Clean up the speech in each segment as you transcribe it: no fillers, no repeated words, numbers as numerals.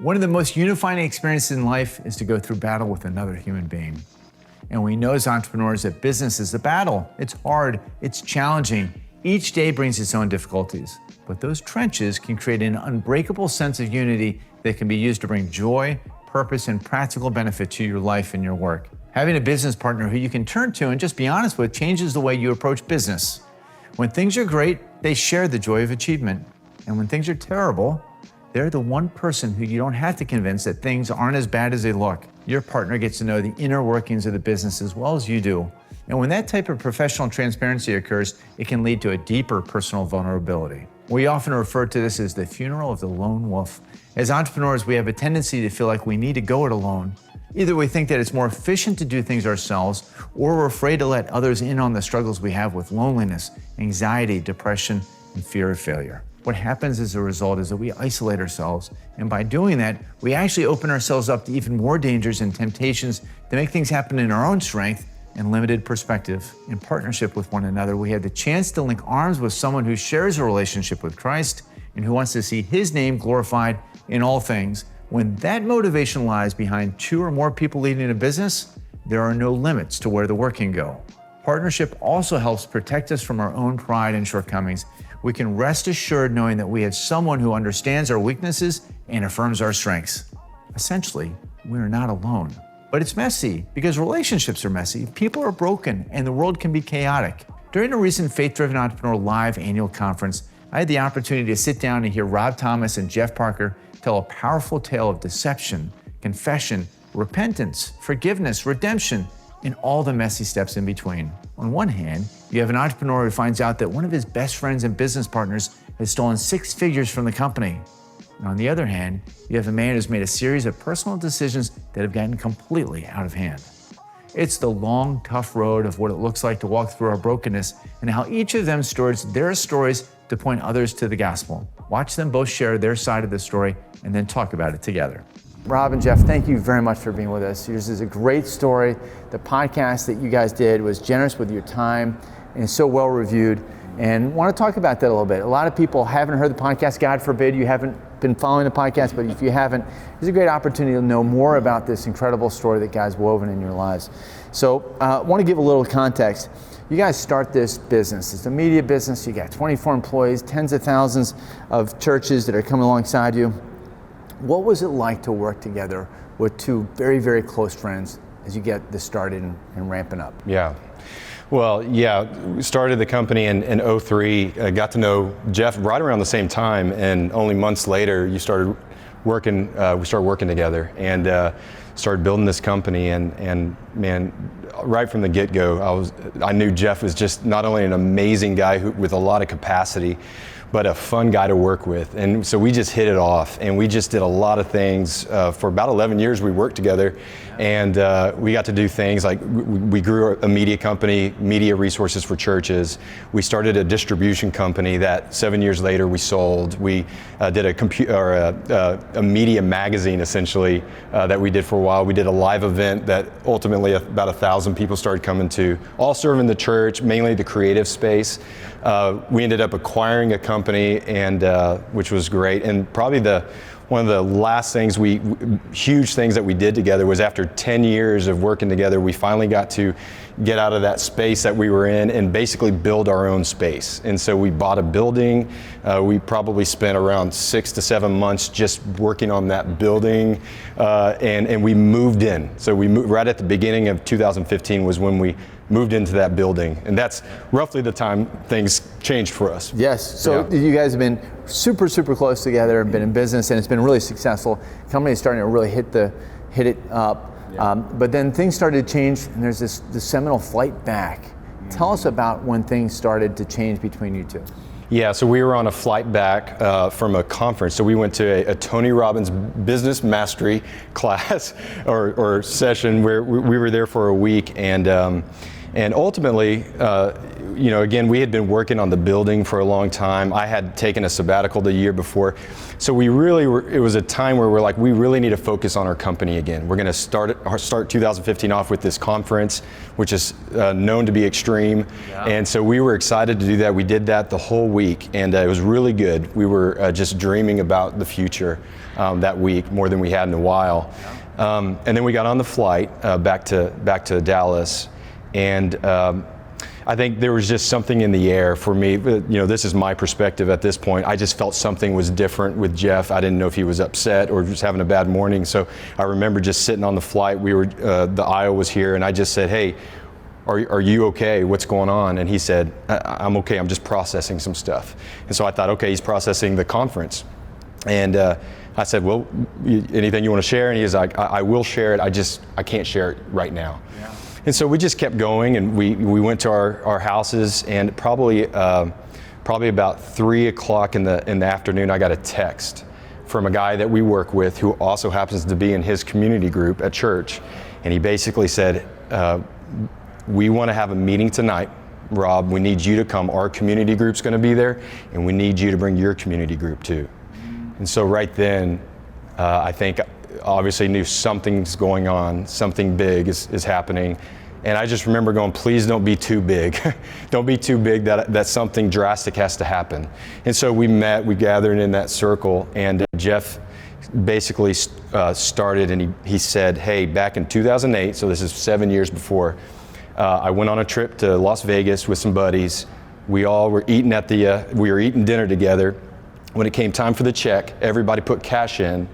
One of the most unifying experiences in life is to go through battle with another human being. And we know as entrepreneurs that business is a battle. It's hard, it's challenging. Each day brings its own difficulties. But those trenches can create an unbreakable sense of unity that can be used to bring joy, purpose, and practical benefit to your life and your work. Having a business partner who you can turn to and just be honest with changes the way you approach business. When things are great, they share the joy of achievement. And when things are terrible, they're the one person who you don't have to convince that things aren't as bad as they look. Your partner gets to know the inner workings of the business as well as you do. And when that type of professional transparency occurs, it can lead to a deeper personal vulnerability. We often refer to this as the funeral of the lone wolf. As entrepreneurs, we have a tendency to feel like we need to go it alone. Either we think that it's more efficient to do things ourselves, or we're afraid to let others in on the struggles we have with loneliness, anxiety, depression, and fear of failure. What happens as a result is that we isolate ourselves, and by doing that, we actually open ourselves up to even more dangers and temptations to make things happen in our own strength and limited perspective. In partnership with one another, we had the chance to link arms with someone who shares a relationship with Christ and who wants to see His name glorified in all things. When that motivation lies behind 2 or more people leading a business, there are no limits to where the work can go. Partnership also helps protect us from our own pride and shortcomings. We can rest assured knowing that we have someone who understands our weaknesses and affirms our strengths. Essentially, we are not alone. But it's messy because relationships are messy, people are broken, and the world can be chaotic. During a recent Faith Driven Entrepreneur Live annual conference, I had the opportunity to sit down and hear Rob Thomas and Jeff Parker tell a powerful tale of deception, confession, repentance, forgiveness, redemption, and all the messy steps in between. On one hand, you have an entrepreneur who finds out that one of his best friends and business partners has stolen 6 figures from the company. And on the other hand, you have a man who's made a series of personal decisions that have gotten completely out of hand. It's the long, tough road of what it looks like to walk through our brokenness and how each of them stores their stories to point others to the gospel. Watch them both share their side of the story and then talk about it together. Rob and Jeff, thank you very much for being with us. Yours is a great story. The podcast that you guys did was generous with your time and so well reviewed. And want to talk about that a little bit. A lot of people haven't heard the podcast. God forbid you haven't been following the podcast, but if you haven't, it's a great opportunity to know more about this incredible story that God's woven in your lives. So I want to give a little context. You guys start this business. It's a media business. You got 24 employees, tens of thousands of churches that are coming alongside you. What was it like to work together with 2 very, very close friends as you get this started and ramping up? Yeah. Well, we started the company in 2003, got to know Jeff right around the same time, and only months later we started working together and started building this company, and man, right from the get-go, I knew Jeff was just not only an amazing guy with a lot of capacity, but a fun guy to work with. And so we just hit it off, and we just did a lot of things. For about 11 years we worked together, and we got to do things like we grew a media company, media resources for churches. We started a distribution company that 7 years later we sold. We did a media magazine essentially that we did for a while. We did a live event that ultimately about 1,000 people started coming to, all serving the church, mainly the creative space. We ended up acquiring a company, and which was great. And probably one of the last huge things that we did together was after 10 years of working together, we finally got to get out of that space that we were in and basically build our own space. And so we bought a building. We probably spent around 6 to 7 months just working on that building, and we moved in. So we moved right at the beginning of 2015 was when we moved into that building, and that's roughly the time things changed for us. Yes, so you guys have been super, super close together and been in business, and it's been really successful. The company is starting to really hit it up, but then things started to change, and there's this seminal flight back. Tell us about when things started to change between you 2. Yeah, so we were on a flight back from a conference. So we went to a Tony Robbins Business Mastery class or session where we were there for a week, and And ultimately, again, we had been working on the building for a long time. I had taken a sabbatical the year before. So it was a time where we're like, we really need to focus on our company again. We're going to start 2015 off with this conference, which is known to be extreme. Yeah. And so we were excited to do that. We did that the whole week, and it was really good. We were just dreaming about the future that week more than we had in a while. Yeah. And then we got on the flight back to Dallas, and I think there was just something in the air for me. This is my perspective at this point. I just felt something was different with Jeff. I didn't know if he was upset or just having a bad morning. So I remember just sitting on the flight. The aisle was here, and I just said, "Hey, are you okay? What's going on?" And he said, "I'm okay. I'm just processing some stuff." And so I thought, okay, he's processing the conference. And I said, "Well, anything you want to share?" And he's like, I will share it. I can't share it right now." Yeah. And so we just kept going, and we went to our houses, and probably about 3 o'clock in the afternoon, I got a text from a guy that we work with who also happens to be in his community group at church. And he basically said, "We want to have a meeting tonight, Rob. We need you to come. Our community group's going to be there, and we need you to bring your community group too." And so right then, I think obviously knew something's going on, something big is happening. And I just remember going, please don't be too big. Don't be too big that something drastic has to happen. And so we gathered in that circle, and Jeff basically started, and he said, "Hey, back in 2008, so this is 7 years before, I went on a trip to Las Vegas with some buddies. We all were eating we were eating dinner together. When it came time for the check, everybody put cash in,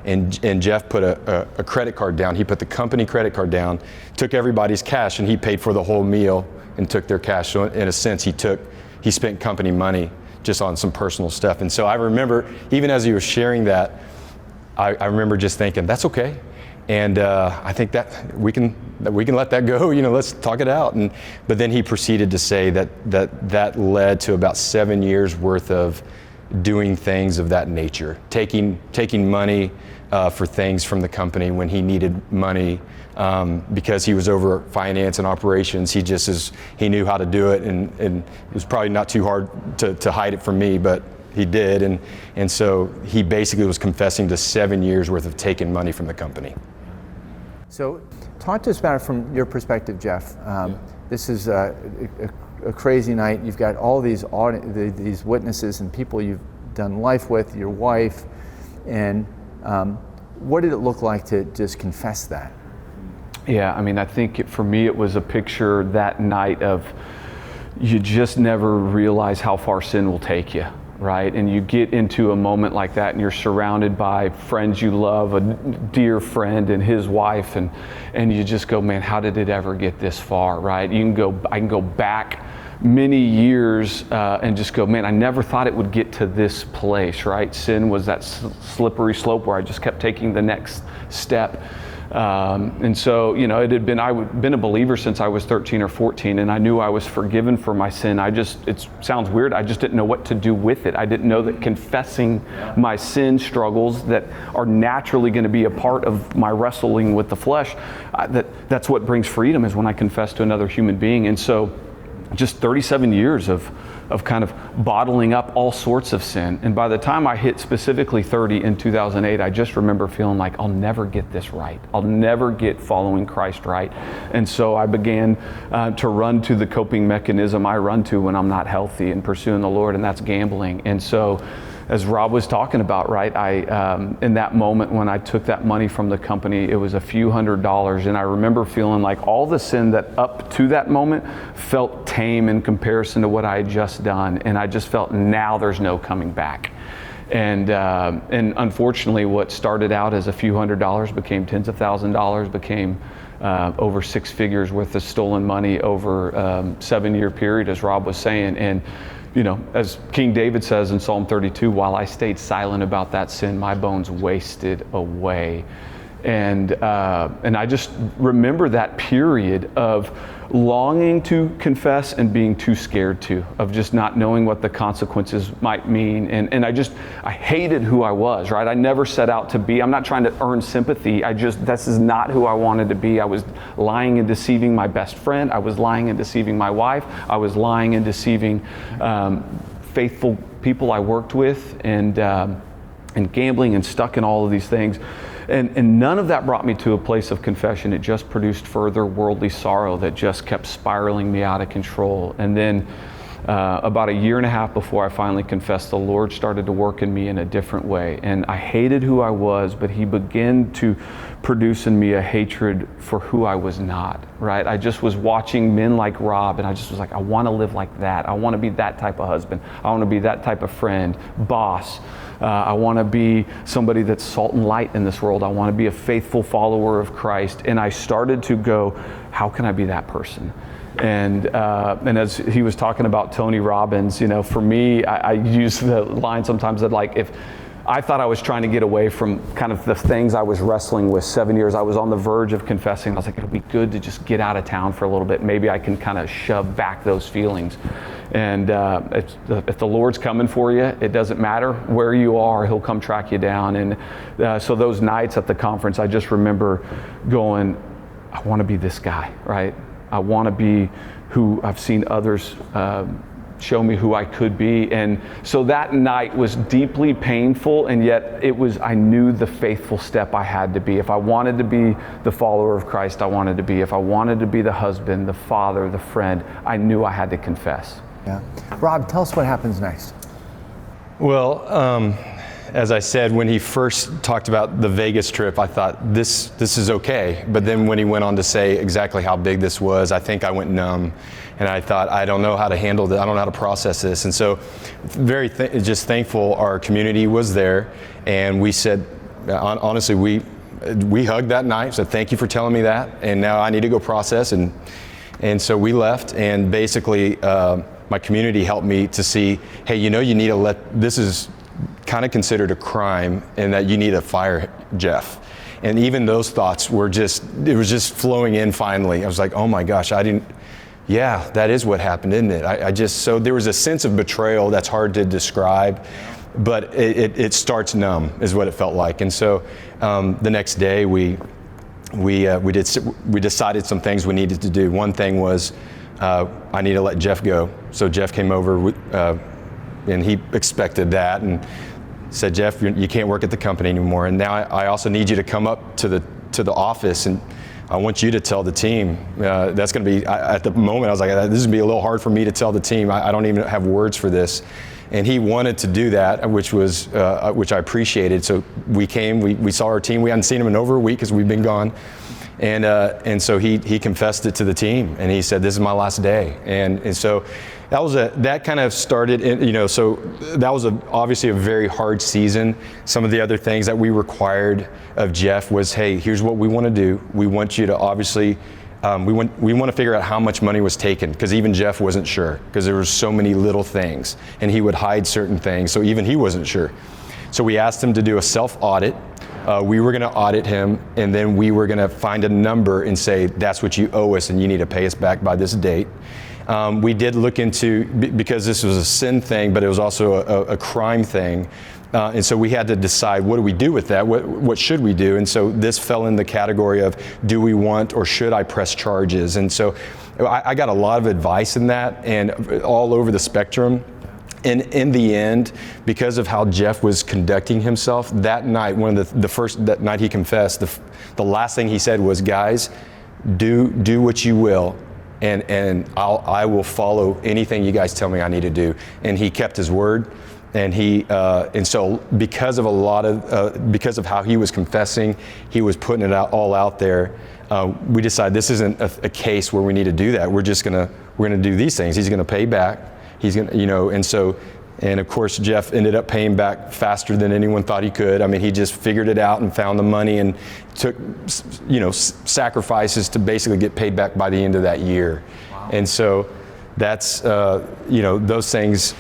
and Jeff put a credit card down. He put the company credit card down, took everybody's cash, and he paid for the whole meal and took their cash. So in a sense, he spent company money just on some personal stuff." And so I remember, even as he was sharing that, I remember just thinking, that's okay. And I think that we can let that go. Let's talk it out. But then he proceeded to say that led to about 7 years worth of doing things of that nature, taking money for things from the company when he needed money, because he was over finance and operations. He knew how to do it, and it was probably not too hard to hide it from me, but he did. And so he basically was confessing to 7 years worth of taking money from the company. So talk to us about it from your perspective, Jeff. This is a crazy night. You've got all these witnesses and people you've done life with, your wife, and what did it look like to just confess that? Yeah, I think for me it was a picture that night of you just never realize how far sin will take you, right? And you get into a moment like that, and you're surrounded by friends you love, a dear friend and his wife, and you just go, man, how did it ever get this far, right? I can go back many years and just go, man, I never thought it would get to this place, right? Sin was that slippery slope where I just kept taking the next step. And so, I'd been a believer since I was 13 or 14, and I knew I was forgiven for my sin. It sounds weird, I just didn't know what to do with it. I didn't know that confessing my sin struggles that are naturally going to be a part of my wrestling with the flesh, that's what brings freedom, is when I confess to another human being. And so just 37 years of kind of bottling up all sorts of sin. And by the time I hit specifically 30 in 2008, I just remember feeling like, I'll never get this right. I'll never get following Christ right. And so I began to run to the coping mechanism I run to when I'm not healthy and pursuing the Lord, and that's gambling. And so, as Rob was talking about, right, in that moment when I took that money from the company, it was a few $100s, and I remember feeling like all the sin that up to that moment felt tame in comparison to what I had just done, and I just felt now there's no coming back. And unfortunately, what started out as a few $100s became tens of thousands of dollars, became over 6 figures worth of stolen money over a 7-year period, as Rob was saying. And as King David says in Psalm 32, while I stayed silent about that sin, my bones wasted away. And I just remember that period of longing to confess and being too scared to, of just not knowing what the consequences might mean. And I hated who I was, right? I never set out to be, I'm not trying to earn sympathy. This is not who I wanted to be. I was lying and deceiving my best friend. I was lying and deceiving my wife. I was lying and deceiving faithful people I worked with, and gambling, and stuck in all of these things. And none of that brought me to a place of confession. It just produced further worldly sorrow that just kept spiraling me out of control. And then about a year and a half before I finally confessed, the Lord started to work in me in a different way. And I hated who I was, but He began to produce in me a hatred for who I was not, right? I just was watching men like Rob, and I just was like, I want to live like that. I want to be that type of husband. I want to be that type of friend, boss. I want to be somebody that's salt and light in this world. I want to be a faithful follower of Christ. And I started to go, how can I be that person? And as he was talking about Tony Robbins, for me, I use the line sometimes that, like, if I thought I was trying to get away from kind of the things I was wrestling with 7 years, I was on the verge of confessing. I was like, it'll be good to just get out of town for a little bit. Maybe I can kind of shove back those feelings. And if the Lord's coming for you, it doesn't matter where you are, He'll come track you down. And so those nights at the conference, I just remember going, I want to be this guy, right? I want to be who I've seen others show me who I could be. And so that night was deeply painful, and yet I knew the faithful step I had to be. If I wanted to be the follower of Christ I wanted to be, if I wanted to be the husband, the father, the friend, I knew I had to confess. Yeah. Rob, tell us what happens next. Well, as I said, when he first talked about the Vegas trip, I thought this is okay. But then when he went on to say exactly how big this was, I think I went numb, and I thought, I don't know how to handle this. I don't know how to process this. And so, just thankful our community was there, and we said, honestly, we hugged that night. Said, thank you for telling me that, and now I need to go process. And so we left, and basically, my community helped me to see, hey, you need to this is kind of considered a crime, and that you need to fire Jeff. And even those thoughts were it was just flowing in finally. I was like, oh my gosh, yeah, that is what happened, isn't it? So there was a sense of betrayal that's hard to describe, but it starts numb is what it felt like. And so the next day we decided some things we needed to do. One thing was, I need to let Jeff go. So Jeff came over, and he expected that, and said, Jeff, you can't work at the company anymore. And now I also need you to come up to the office, and I want you to tell the team. That's going to be, at the moment, I was like, this is going to be a little hard for me to tell the team. I don't even have words for this. And he wanted to do that, which I appreciated. So we came, we saw our team. We hadn't seen them in over a week because we've been gone. And so he confessed it to the team, and he said, this is my last day. And so that kind of started, so that was obviously a very hard season. Some of the other things that we required of Jeff was, hey, here's what we want to do. We want you to obviously, we want to figure out how much money was taken, because even Jeff wasn't sure, because there were so many little things, and he would hide certain things, so even he wasn't sure. So we asked him to do a self-audit. We were going to audit him, and then we were going to find a number and say, that's what you owe us, and you need to pay us back by this date. We did look into, because this was a sin thing, but it was also a crime thing. And so we had to decide, what do we do with that? What should we do? And so this fell in the category of, do we want or should I press charges? And so I got a lot of advice in that, and all over the spectrum. And in the end, because of how Jeff was conducting himself that night, that night he confessed, the last thing he said was, guys, do what you will, and I will follow anything you guys tell me I need to do. And he kept his word. And so because of how he was confessing, he was putting it all out there. We decided this isn't a case where we need to do that. We're gonna do these things. He's gonna pay back. He's gonna, and of course Jeff ended up paying back faster than anyone thought he could. I mean, he just figured it out and found the money and took, sacrifices to basically get paid back by the end of that year. Wow. And so that's, those things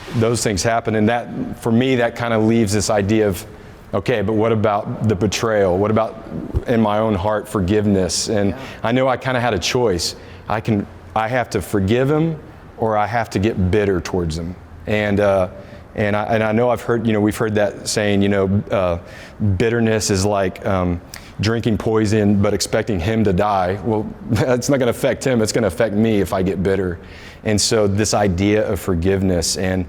happen. And that, for me, that kind of leaves this idea of, okay, but what about the betrayal? What about in my own heart forgiveness? And I know I kind of had a choice. I can I have to forgive him or I have to get bitter towards him. And I know I've heard, we've heard that saying, bitterness is like drinking poison but expecting him to die. Well, that's not going to affect him. It's going to affect me if I get bitter. And so this idea of forgiveness and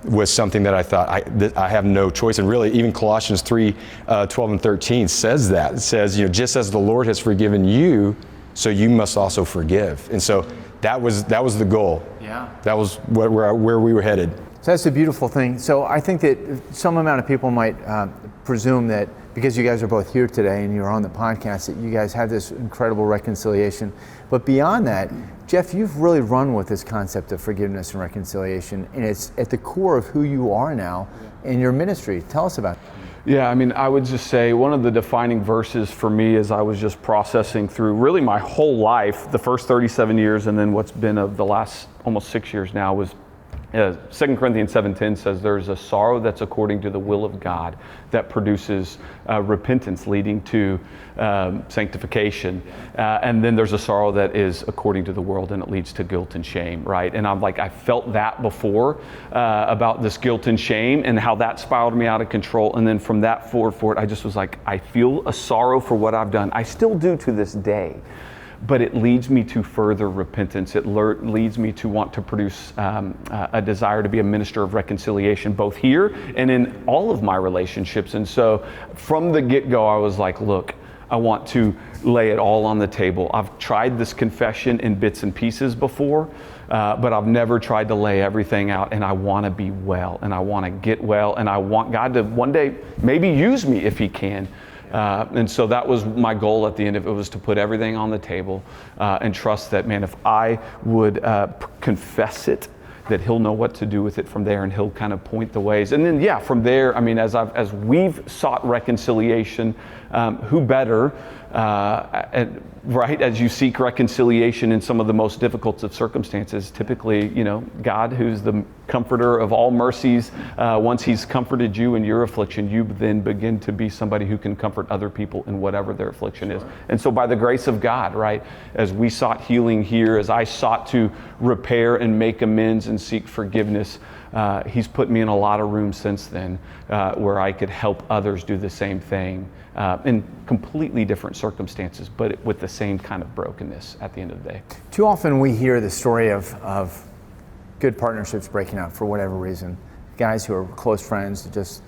was something that I thought I have no choice. And really, even Colossians 3, 12 and 13 says that. It says, just as the Lord has forgiven you, so you must also forgive. And so that was the goal. Yeah. That was where we were headed. So that's a beautiful thing. So I think that some amount of people might presume that because you guys are both here today and you're on the podcast, that you guys have this incredible reconciliation. But beyond that, Jeff, you've really run with this concept of forgiveness and reconciliation, and it's at the core of who you are now in your ministry. Tell us about it. Yeah, I would just say one of the defining verses for me as I was just processing through really my whole life, the first 37 years, and then what's been of the last almost 6 years now, was 2 Corinthians 7:10 says there's a sorrow that's according to the will of God that produces repentance leading to sanctification. And then there's a sorrow that is according to the world and it leads to guilt and shame, right? And I'm like, I felt that before about this guilt and shame and how that spiraled me out of control. And then from that forward, I just was like, I feel a sorrow for what I've done. I still do to this day. But it leads me to further repentance. It leads me to want to produce a desire to be a minister of reconciliation, both here and in all of my relationships. And so from the get-go, I was like, look, I want to lay it all on the table. I've tried this confession in bits and pieces before, but I've never tried to lay everything out, and I want to be well, and I want to get well, and I want God to one day maybe use me if He can. And so that was my goal at the end of it, was to put everything on the table and trust that, man, if I would confess it, that He'll know what to do with it from there, and He'll kind of point the ways. And then, from there, as we've sought reconciliation, who better, right, as you seek reconciliation in some of the most difficult of circumstances, typically, God, who's the comforter of all mercies, once He's comforted you in your affliction, you then begin to be somebody who can comfort other people in whatever their affliction is. And so by the grace of God, right, as we sought healing here, as I sought to repair and make amends and seek forgiveness, He's put me in a lot of rooms since then where I could help others do the same thing in completely different circumstances, but with the same kind of brokenness at the end of the day. Too often we hear the story of good partnerships breaking up for whatever reason. Guys who are close friends just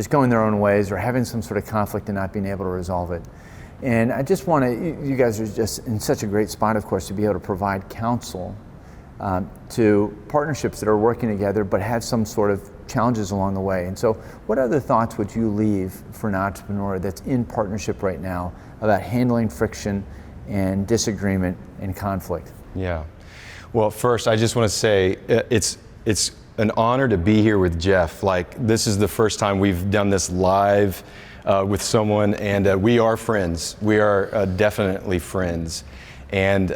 going their own ways or having some sort of conflict and not being able to resolve it. And I just want to, you guys are just in such a great spot, of course, to be able to provide counsel to partnerships that are working together but have some sort of challenges along the way. And so what other thoughts would you leave for an entrepreneur that's in partnership right now about handling friction and disagreement and conflict? Yeah. Well, first, I just want to say it's an honor to be here with Jeff. Like, this is the first time we've done this live with someone, and we are friends. We are definitely friends. And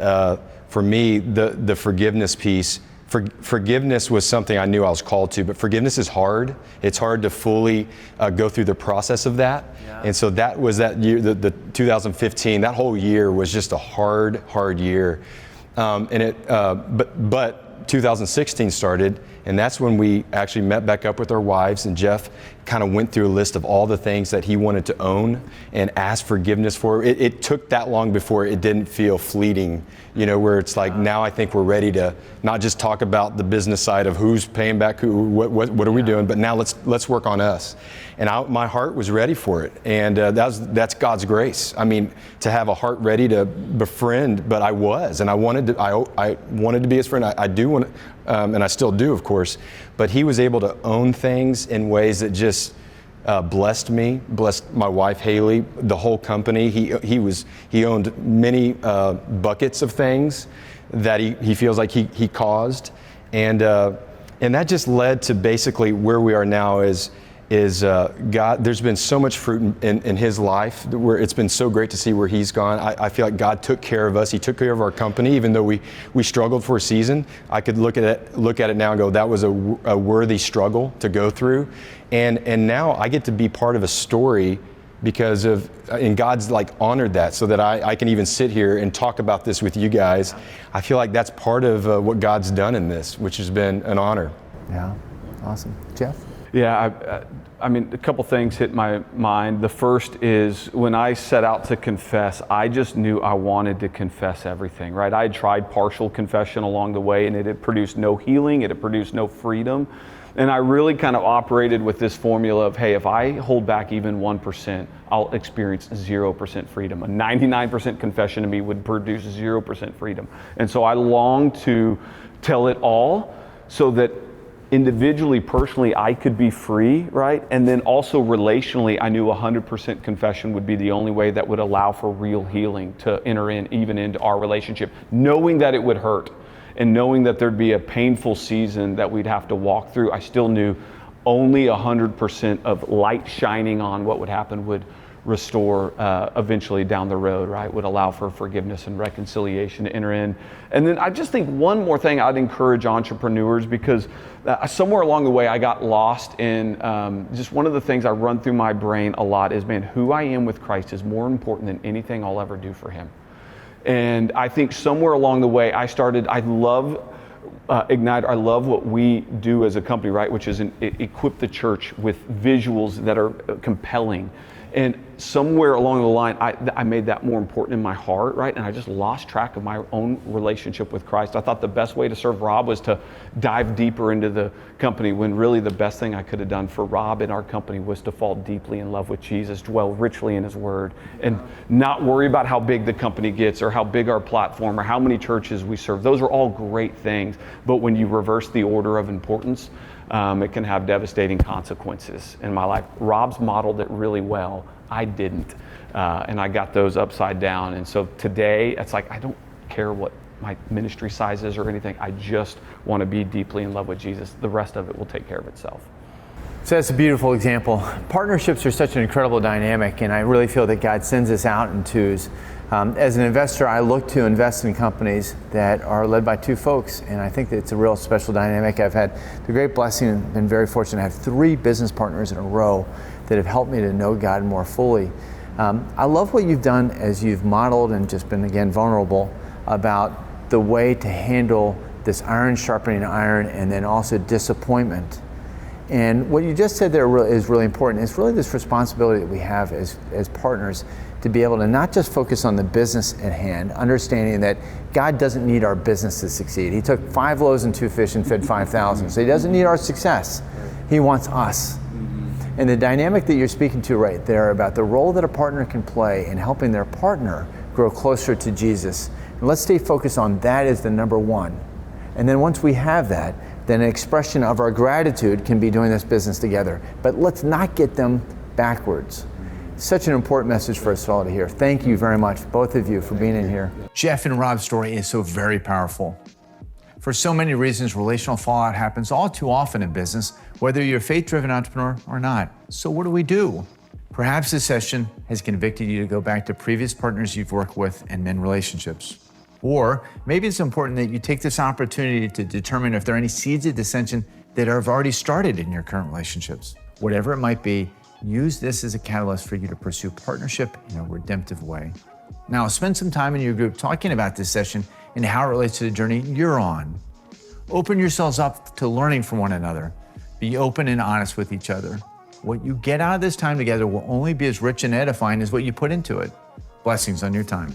for me, the forgiveness piece, forgiveness was something I knew I was called to, but forgiveness is hard. It's hard to fully go through the process of that. Yeah. And so that was that year, the 2015, that whole year was just a hard year. But 2016 started, and that's when we actually met back up with our wives, and Jeff kind of went through a list of all the things that he wanted to own and ask forgiveness for. It took that long before it didn't feel fleeting, where it's like, now I think we're ready to not just talk about the business side of who's paying back who, what are we doing, but now let's work on us. And my heart was ready for it, and that's God's grace. To have a heart ready to befriend, but I was, and I wanted to be his friend. I do want to, and I still do, of course. But he was able to own things in ways that just blessed me, blessed my wife Haley, the whole company. He owned many buckets of things that he feels like he caused, and that just led to basically where we are now is God. There's been so much fruit in his life where it's been so great to see where he's gone. I feel like God took care of us. He took care of our company, even though we struggled for a season. I could look at it now and go, that was a worthy struggle to go through. And now I get to be part of a story because of, and God's like honored that so that I can even sit here and talk about this with you guys. I feel like that's part of what God's done in this, which has been an honor. Yeah, awesome. Jeff? Yeah, I mean, a couple things hit my mind. The first is when I set out to confess, I just knew I wanted to confess everything, right? I had tried partial confession along the way, and it had produced no healing, it had produced no freedom. And I really kind of operated with this formula of, hey, if I hold back even 1%, I'll experience 0% freedom. A 99% confession to me would produce 0% freedom. And so I longed to tell it all so that individually, personally, I could be free, right? And then also relationally, I knew 100% confession would be the only way that would allow for real healing to enter in, even into our relationship, knowing that it would hurt and knowing that there'd be a painful season that we'd have to walk through. I still knew only 100% of light shining on what would happen would restore eventually down the road, right? Would allow for forgiveness and reconciliation to enter in. And then I just think one more thing I'd encourage entrepreneurs, because somewhere along the way I got lost in just one of the things I run through my brain a lot is, man, who I am with Christ is more important than anything I'll ever do for him. And I think somewhere along the way I love Ignite, I love what we do as a company, right? Which is equip the church with visuals that are compelling. And somewhere along the line, I made that more important in my heart, right? And I just lost track of my own relationship with Christ. I thought the best way to serve Rob was to dive deeper into the company, when really the best thing I could have done for Rob and our company was to fall deeply in love with Jesus, dwell richly in his word, and not worry about how big the company gets or how big our platform or how many churches we serve. Those are all great things. But when you reverse the order of importance, it can have devastating consequences in my life. Rob's modeled it really well. I didn't. And I got those upside down. And so today, it's like, I don't care what my ministry size is or anything. I just want to be deeply in love with Jesus. The rest of it will take care of itself. So that's a beautiful example. Partnerships are such an incredible dynamic, and I really feel that God sends us out in twos. As an investor, I look to invest in companies that are led by two folks, and I think that it's a real special dynamic. I've had the great blessing and been very fortunate to have 3 business partners in a row that have helped me to know God more fully. I love what you've done as you've modeled and just been, again, vulnerable about the way to handle this iron sharpening iron and then also disappointment. And what you just said there is really important. It's really this responsibility that we have as partners to be able to not just focus on the business at hand, understanding that God doesn't need our business to succeed. He took 5 loaves and 2 fish and fed 5,000, so he doesn't need our success. He wants us. And the dynamic that you're speaking to right there about the role that a partner can play in helping their partner grow closer to Jesus. And let's stay focused on that as the number one. And then once we have that, then an expression of our gratitude can be doing this business together. But let's not get them backwards. Such an important message for us all to hear. Thank you very much, both of you, for being in here. Jeff and Rob's story is so very powerful. For so many reasons, relational fallout happens all too often in business, whether you're a faith-driven entrepreneur or not. So what do we do? Perhaps this session has convicted you to go back to previous partners you've worked with and mend relationships. Or maybe it's important that you take this opportunity to determine if there are any seeds of dissension that have already started in your current relationships. Whatever it might be, use this as a catalyst for you to pursue partnership in a redemptive way. Now, spend some time in your group talking about this session and how it relates to the journey you're on. Open yourselves up to learning from one another. Be open and honest with each other. What you get out of this time together will only be as rich and edifying as what you put into it. Blessings on your time.